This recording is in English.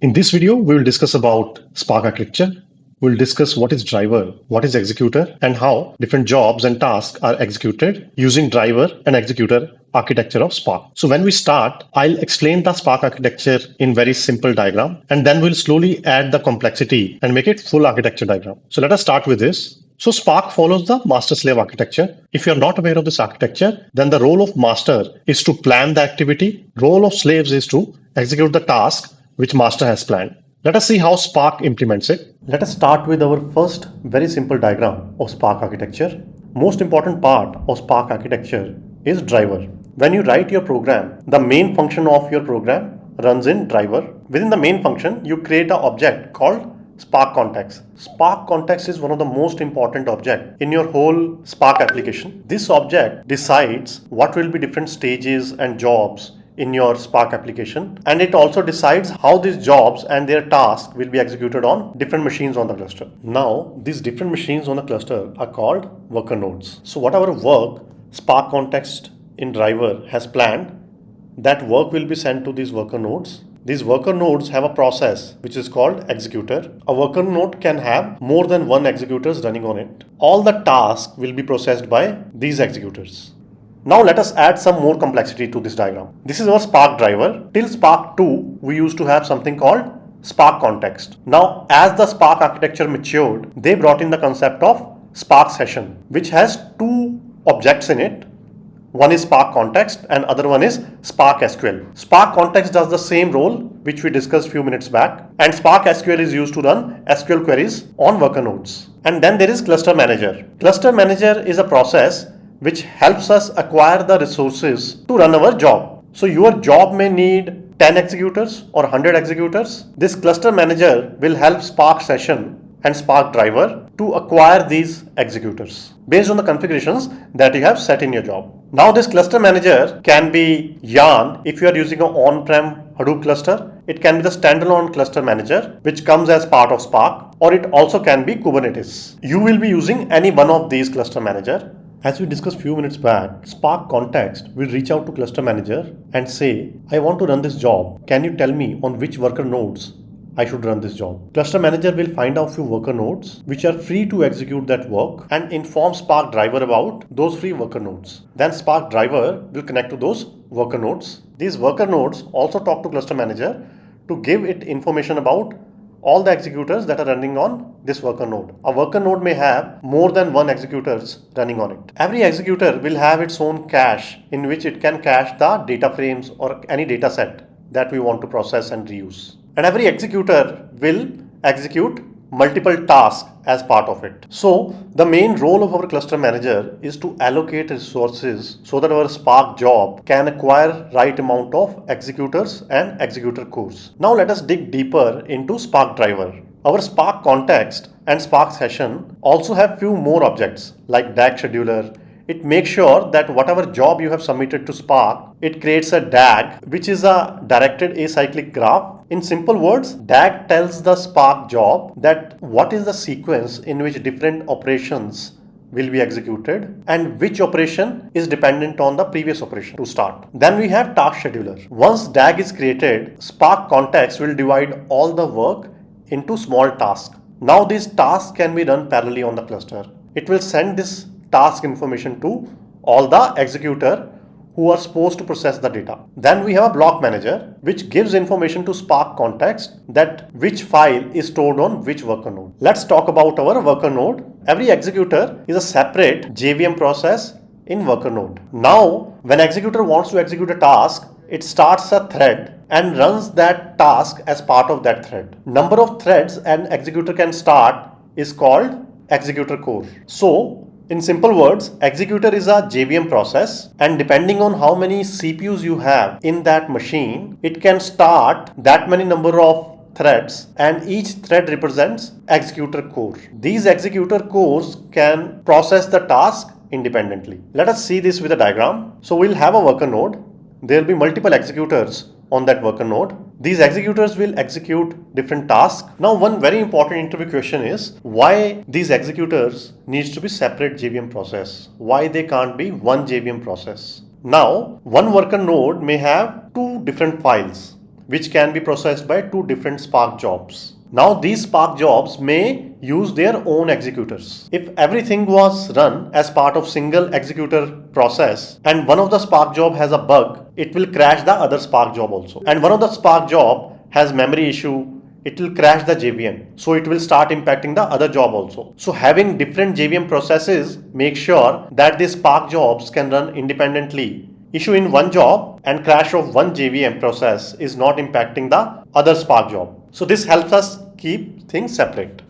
In this video, we will discuss about Spark architecture. We'll discuss what is driver, what is executor, and how different jobs and tasks are executed using driver and executor architecture of Spark. So when we start, I'll explain the Spark architecture in very simple diagram, and then we'll slowly add the complexity and make it full architecture diagram. So let us start with this. So Spark follows the master-slave architecture. If you're not aware of this architecture, then the role of master is to plan the activity. Role of slaves is to execute the task which master has planned. Let us see how Spark implements it. Let us start with our first very simple diagram of Spark architecture. Most important part of Spark architecture is driver. When you write your program, the main function of your program runs in driver. Within the main function, you create an object called Spark context. Spark context is one of the most important objects in your whole Spark application. This object decides what will be different stages and jobs in your Spark application, and it also decides how these jobs and their tasks will be executed on different machines on the cluster. Now, these different machines on the cluster are called worker nodes. So whatever work Spark context in driver has planned, that work will be sent to these worker nodes. These worker nodes have a process which is called executor. A worker node can have more than one executors running on it. All the tasks will be processed by these executors. Now let us add some more complexity to this diagram. This is our Spark driver. Till Spark 2, we used to have something called Spark context. Now, as the Spark architecture matured, they brought in the concept of Spark session, which has two objects in it. One is Spark context and other one is Spark SQL. Spark context does the same role which we discussed a few minutes back, and Spark SQL is used to run SQL queries on worker nodes. And then there is cluster manager. Cluster manager is a process which helps us acquire the resources to run our job. So your job may need 10 executors or 100 executors. This cluster manager will help Spark session and Spark driver to acquire these executors based on the configurations that you have set in your job. Now this cluster manager can be Yarn if you are using an on-prem Hadoop cluster. It can be the standalone cluster manager which comes as part of Spark, or it also can be Kubernetes. You will be using any one of these cluster manager. As we discussed a few minutes back, Spark context will reach out to cluster manager and say, I want to run this job. Can you tell me on which worker nodes I should run this job? Cluster manager will find out few worker nodes which are free to execute that work and inform Spark driver about those free worker nodes. Then Spark driver will connect to those worker nodes. These worker nodes also talk to cluster manager to give it information about all the executors that are running on this worker node. A worker node may have more than one executors running on it. Every executor will have its own cache in which it can cache the data frames or any data set that we want to process and reuse. And every executor will execute multiple tasks as part of it. So the main role of our cluster manager is to allocate resources so that our Spark job can acquire right amount of executors and executor cores. Now let us dig deeper into Spark driver. Our Spark context and Spark session also have few more objects like DAG scheduler. It makes sure that whatever job you have submitted to Spark, it creates a DAG, which is a directed acyclic graph. In simple words, DAG tells the Spark job that what is the sequence in which different operations will be executed and which operation is dependent on the previous operation to start. Then we have task scheduler. Once DAG is created, Spark context will divide all the work into small tasks. Now these tasks can be run parallelly on the cluster. It will send this task information to all the executor who are supposed to process the data. Then we have a block manager which gives information to Spark context that which file is stored on which worker node. Let's talk about our worker node. Every executor is a separate JVM process in worker node. Now when executor wants to execute a task, it starts a thread and runs that task as part of that thread. Number of threads an executor can start is called executor core. So in simple words, executor is a JVM process, and depending on how many CPUs you have in that machine, it can start that many number of threads, and each thread represents executor core. These executor cores can process the task independently. Let us see this with a diagram. So we'll have a worker node. There will be multiple executors on that worker node. These executors will execute different tasks. Now one very important interview question is why these executors needs to be separate JVM process? Why they can't be one JVM process? Now one worker node may have two different files which can be processed by two different Spark jobs. Now these Spark jobs may use their own executors. If everything was run as part of single executor process and one of the Spark job has a bug, it will crash the other Spark job also. And one of the Spark job has memory issue, it will crash the JVM. So it will start impacting the other job also. So having different JVM processes make sure that these Spark jobs can run independently. Issue in one job and crash of one JVM process is not impacting the other Spark job. So this helps us keep things separate.